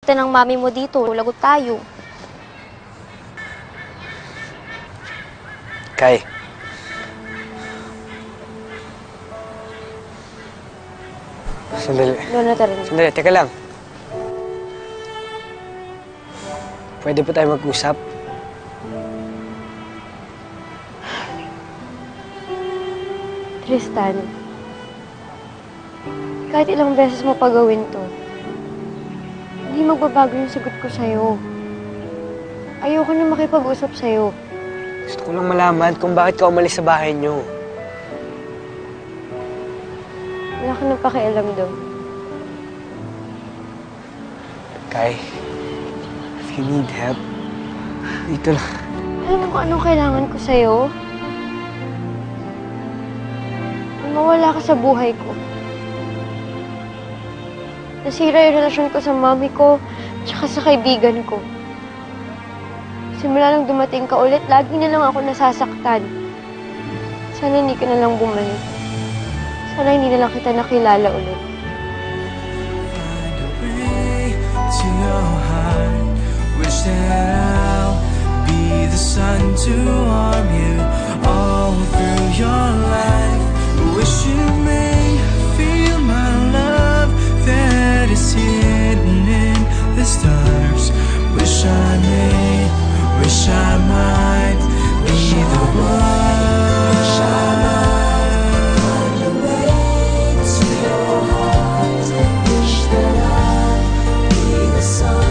Ito ng mami mo dito, lagot tayo. Kai. Sandali. Sandali, teka lang. Pwede pa tayo mag-usap? Tristan, kahit ilang beses mo pa gawin to, hindi magbabago yung sagot ko sa'yo. Ayoko na makipag-usap sa'yo. Gusto ko lang malaman kung bakit ka umalis sa bahay niyo. Wala ka nang pakialam doon. Kai, if you need help, dito lang. Alam mo kung anong kailangan ko sa'yo? Mawala ka sa buhay ko. Nasira yung relasyon ko sa mami ko, tsaka sa kaibigan ko. Simula nang dumating ka ulit, lagi na lang ako nasasaktan. Sana hindi ka na lang bumalik. Sana hindi na lang kita nakilala ulit. Find a way to your heart. Wish that I'll be the sun to warm you all through your life. Wish you may feel my love that is hidden in the stars. Wish I might be the one. Wish I might find a way to your heart. Wish that I'd be the sun.